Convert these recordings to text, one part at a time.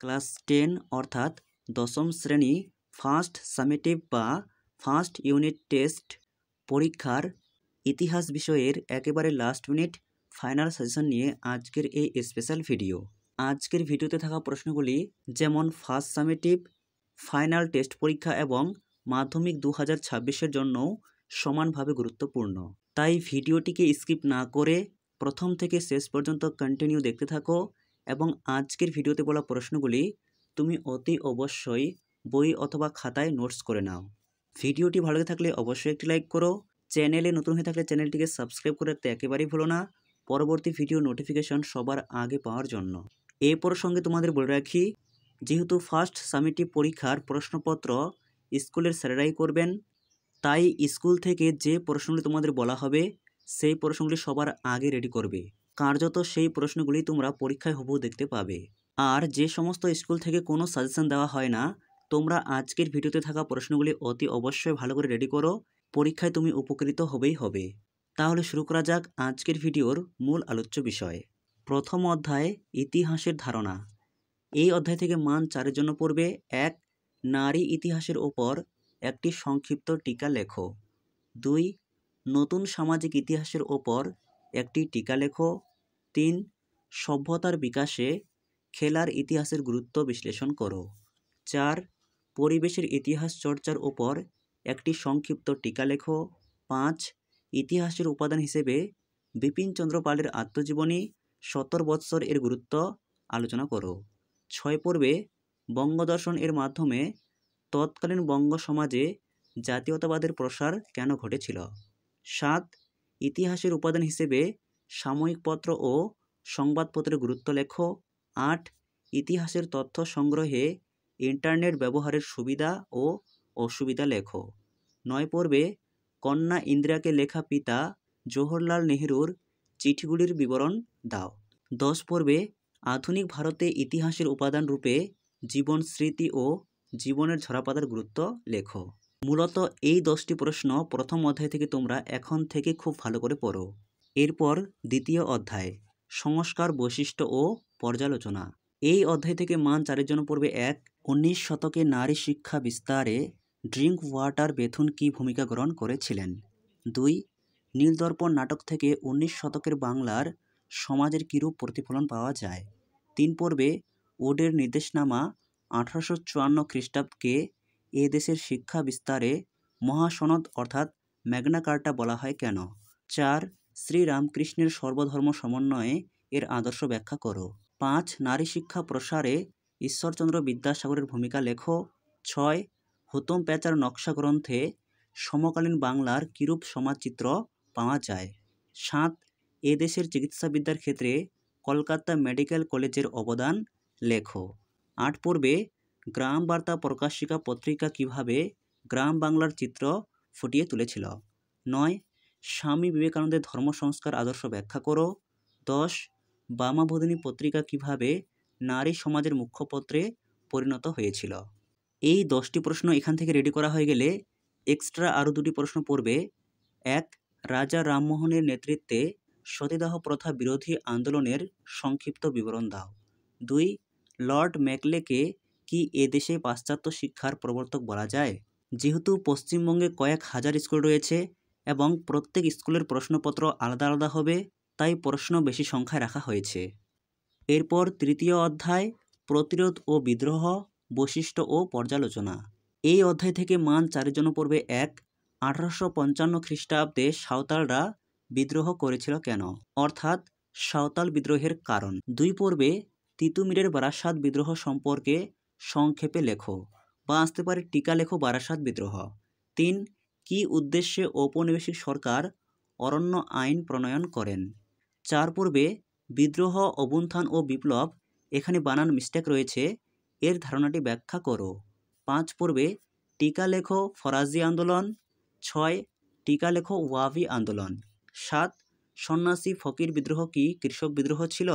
Class 10 অর্থাৎ দশম শ্রেণী ফার্স্ট সামেটিভ বা ফার্স্ট ইউনিট টেস্ট পরীক্ষার ইতিহাস বিষয়ের একেবারে লাস্ট মিনিট ফাইনাল সাজেশন নিয়ে আজকের এই স্পেশাল ভিডিও। আজকের ভিডিওতে থাকা প্রশ্নগুলি যেমন ফার্স্ট সামেটিভ, ফাইনাল টেস্ট পরীক্ষা এবং মাধ্যমিক 2026-এর জন্যও সমানভাবে গুরুত্বপূর্ণ। তাই ভিডিওটিকে স্কিপ না করে প্রথম থেকে শেষ পর্যন্ত কন্টিনিউ দেখতে থাকো এবং আজকের ভিডিওতে বলা প্রশ্নগুলি তুমি অতি অবশ্যই বই অথবা খাতায় নোটস করে নাও। ভিডিওটি ভালো লাগে থাকলে অবশ্যই একটি লাইক করো। চ্যানেলে নতুন হয়ে থাকলে চ্যানেলটিকে সাবস্ক্রাইব করে রাখতে একেবারেই ভুলো না, পরবর্তী ভিডিও নোটিফিকেশন সবার আগে পাওয়ার জন্য। এই প্রসঙ্গে তোমাদের বলে রাখি, যেহেতু ফার্স্ট সামেটিভ পরীক্ষার প্রশ্নপত্র স্কুলের স্যারেরাই করবেন, তাই স্কুল থেকে যে প্রশ্নগুলি তোমাদের বলা হবে সেই প্রশ্নগুলি সবার আগে রেডি করবে। কার্যত সেই প্রশ্নগুলি তোমরা পরীক্ষায় হুবহু দেখতে পাবে। আর যে সমস্ত স্কুল থেকে কোনো সাজেশন দেওয়া হয় না, তোমরা আজকের ভিডিওতে থাকা প্রশ্নগুলি অতি অবশ্যই ভালো করে রেডি করো, পরীক্ষায় তুমি উপকৃত হবেই হবে। তাহলে শুরু করা যাক আজকের ভিডিওর মূল আলোচ্য বিষয়। প্রথম অধ্যায় ইতিহাসের ধারণা। এই অধ্যায় থেকে মান 4-এর জন্য পড়বে 1. নারী ইতিহাসের ওপর একটি সংক্ষিপ্ত টিকা লেখো। 2. নতুন সামাজিক ইতিহাসের ওপর একটি টিকা লেখো। 3. সভ্যতার বিকাশে খেলার ইতিহাসের গুরুত্ব বিশ্লেষণ করো। 4. পরিবেশের ইতিহাস চর্চার ওপর একটি সংক্ষিপ্ত টিকা লেখো। 5. ইতিহাসের উপাদান হিসেবে বিপিনচন্দ্র পালের আত্মজীবনী 70 বৎসর এর গুরুত্ব আলোচনা করো। 6 পর্বে বঙ্গদর্শন এর মাধ্যমে তৎকালীন বঙ্গ সমাজে জাতীয়তাবাদের প্রসার কেন ঘটেছিল। 7. ইতিহাসের উপাদান হিসেবে সাময়িক পত্র ও সংবাদপত্রের গুরুত্ব লেখো। 8. ইতিহাসের তথ্য সংগ্রহে ইন্টারনেট ব্যবহারের সুবিধা ও অসুবিধা লেখো। 9 পর্বে কন্যা ইন্দিরাকে লেখা পিতা জওহরলাল নেহরুর চিঠিগুলির বিবরণ দাও। 10 পর্বে আধুনিক ভারতে ইতিহাসের উপাদান রূপে জীবন স্মৃতি ও জীবনের ঝরাপাতার গুরুত্ব লেখো। মূলত এই 10টি প্রশ্ন প্রথম অধ্যায় থেকে তোমরা এখন থেকে খুব ভালো করে পড়ো। এরপর দ্বিতীয় অধ্যায় সংস্কার বৈশিষ্ট্য ও পর্যালোচনা। এই অধ্যায় থেকে মান 4-এর জন্য পড়বে 1. 19 শতকে নারী শিক্ষা বিস্তারে ড্রিঙ্ক ওয়াটার বেথুন কী ভূমিকা গ্রহণ করেছিলেন। 2. নীলদর্পণ নাটক থেকে 19 শতকের বাংলার সমাজের কিরূপ প্রতিফলন পাওয়া যায়। 3 পর্বে ওডের নির্দেশনামা 1854 খ্রিস্টাব্দকে এ দেশের শিক্ষা বিস্তারে মহাসনদ অর্থাৎ ম্যাগনা কার্টা বলা হয় কেন। 4. শ্রীরামকৃষ্ণের সর্বধর্ম সমন্বয়ে এর আদর্শ ব্যাখ্যা করো। 5. নারী শিক্ষা প্রসারে ঈশ্বরচন্দ্র বিদ্যাসাগরের ভূমিকা লেখো। 6. হুতম প্যাঁচার নকশা গ্রন্থে সমকালীন বাংলার কিরূপ সমাজচিত্র পাওয়া যায়। 7. এ দেশের চিকিৎসাবিদ্যার ক্ষেত্রে কলকাতা মেডিকেল কলেজের অবদান লেখো। 8 পর্বে গ্রাম বার্তা প্রকাশিকা পত্রিকা কিভাবে গ্রাম বাংলার চিত্র ফুটিয়ে তুলেছিল। 9. স্বামী বিবেকানন্দের ধর্ম সংস্কার আদর্শ ব্যাখ্যা করো। 10. বামাবোধিনী পত্রিকা কিভাবে নারী সমাজের মুখ্যপত্রে পরিণত হয়েছিল। এই 10টি প্রশ্ন এখান থেকে রেডি করা হয়ে গেলে এক্সট্রা আরও 2টি প্রশ্ন পড়বে। 1. রাজা রামমোহনের নেতৃত্বে সতীদাহ প্রথা বিরোধী আন্দোলনের সংক্ষিপ্ত বিবরণ দাও। 2. লর্ড ম্যাকলেকে কি এ দেশে পাশ্চাত্য শিক্ষার প্রবর্তক বলা যায়? যেহেতু পশ্চিমবঙ্গে কয়েক হাজার স্কুল রয়েছে এবং প্রত্যেক স্কুলের প্রশ্নপত্র আলাদা আলাদা হবে, তাই প্রশ্ন বেশি সংখ্যায় রাখা হয়েছে। এরপর তৃতীয় অধ্যায় প্রতিরোধ ও বিদ্রোহ বৈশিষ্ট্য ও পর্যালোচনা। এই অধ্যায় থেকে মান 4-এর জন্য পড়বে 1. 1855 খ্রিস্টাব্দে সাঁওতালরা বিদ্রোহ করেছিল কেন, অর্থাৎ সাঁওতাল বিদ্রোহের কারণ। 2 পর্বে তিতুমিরের বারাসাত বিদ্রোহ সম্পর্কে সংক্ষেপে লেখো বা আসতে পারে টিকা লেখো বারাসাত বিদ্রোহ। 3. কি উদ্দেশ্যে ঔপনিবেশিক সরকার অরণ্য আইন প্রণয়ন করেন। 4 পর্বে বিদ্রোহ অভ্যুত্থান ও বিপ্লব, এখানে বানান মিস্টেক রয়েছে, এর ধারণাটি ব্যাখ্যা করো। 5 পর্বে টিকা লেখো ফরাজি আন্দোলন। 6. টিকা লেখো ওয়াবি আন্দোলন। 7. সন্ন্যাসী ফকির বিদ্রোহ কি কৃষক বিদ্রোহ ছিল।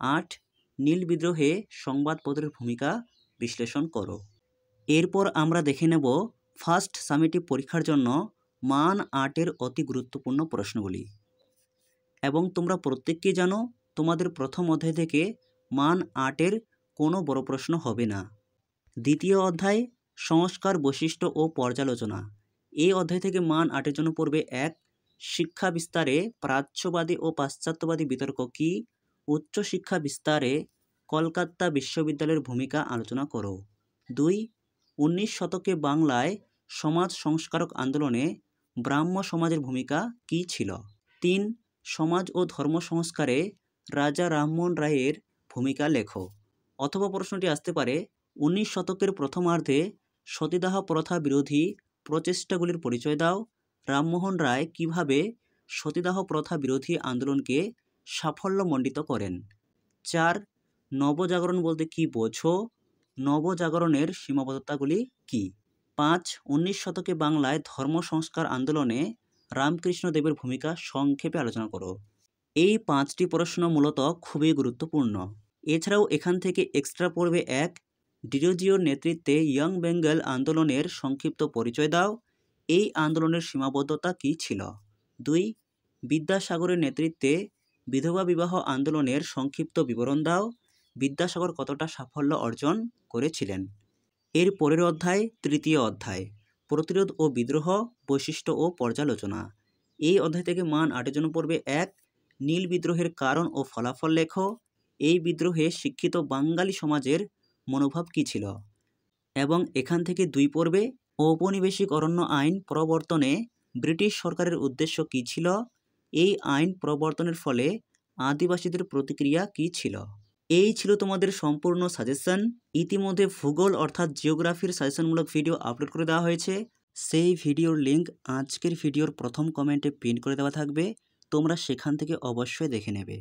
8. নীল বিদ্রোহে সংবাদপত্রের ভূমিকা বিশ্লেষণ করো। এরপর আমরা দেখে নেব ফার্স্ট সামেটিভ পরীক্ষার জন্য মান 8-এর অতি গুরুত্বপূর্ণ প্রশ্নগুলি। এবং তোমরা প্রত্যেককেই জানো তোমাদের প্রথম অধ্যায় থেকে মান 8-এর কোনো বড় প্রশ্ন হবে না। দ্বিতীয় অধ্যায় সংস্কার বৈশিষ্ট্য ও পর্যালোচনা। এই অধ্যায় থেকে মান 8-এর জন্য পড়বে 1. শিক্ষা বিস্তারে প্রাচ্যবাদী ও পাশ্চাত্যবাদী বিতর্ক কী? উচ্চশিক্ষা বিস্তারে কলকাতা বিশ্ববিদ্যালয়ের ভূমিকা আলোচনা করো। 2. 19 শতকে বাংলায় সমাজ সংস্কারক আন্দোলনে ব্রাহ্ম সমাজের ভূমিকা কী ছিল? 3. সমাজ ও ধর্ম সংস্কারে রাজা রামমোহন রায়ের ভূমিকা লেখো। অথবা প্রশ্নটি আসতে পারে 19 শতকের প্রথমার্ধে সতীদাহ প্রথা বিরোধী প্রচেষ্টাগুলির পরিচয় দাও। রামমোহন রায় কিভাবে সতীদাহ প্রথা বিরোধী আন্দোলনকে সাফল্যমণ্ডিত করেন? 4. নবজাগরণ বলতে কী বোঝো? নবজাগরণের সীমাবদ্ধতাগুলি কী? 5. 19 শতকে বাংলায় ধর্ম সংস্কার আন্দোলনে রামকৃষ্ণদেবের ভূমিকা সংক্ষেপে আলোচনা করো। এই 5টি প্রশ্ন মূলত খুবই গুরুত্বপূর্ণ। এছাড়াও এখান থেকে এক্সট্রা পড়বে 1. ডিরোজিওর নেতৃত্বে ইয়ং বেঙ্গল আন্দোলনের সংক্ষিপ্ত পরিচয় দাও। এই আন্দোলনের সীমাবদ্ধতা কী ছিল? 2. বিদ্যাসাগরের নেতৃত্বে বিধবা বিবাহ আন্দোলনের সংক্ষিপ্ত বিবরণ দাও। বিদ্যাসাগর কতটা সাফল্য অর্জন করেছিলেন? এর পরের অধ্যায় তৃতীয় অধ্যায় প্রতিরোধ ও বিদ্রোহ বৈশিষ্ট্য ও পর্যালোচনা। এই অধ্যায় থেকে মান 8-এর জন্য পড়বে 1. নীল বিদ্রোহের কারণ ও ফলাফল লেখো। এই বিদ্রোহে শিক্ষিত বাঙালি সমাজের মনোভাব কী ছিল? এবং এখান থেকে 2 পড়বে ঔপনিবেশিক অরণ্য আইন প্রবর্তনে ব্রিটিশ সরকারের উদ্দেশ্য কী ছিল? এই আইন প্রবর্তনের ফলে আদিবাসীদের প্রতিক্রিয়া কী ছিল? এই ছিল তোমাদের সম্পূর্ণ সাজেশন। ইতিমধ্যে ভূগোল অর্থাৎ জিওগ্রাফির সাজেশনমূলক ভিডিও আপলোড করে দেওয়া হয়েছে। সেই ভিডিওর লিঙ্ক আজকের ভিডিওর প্রথম কমেন্টে পিন করে দেওয়া থাকবে, তোমরা সেখান থেকে অবশ্যই দেখে নেবে।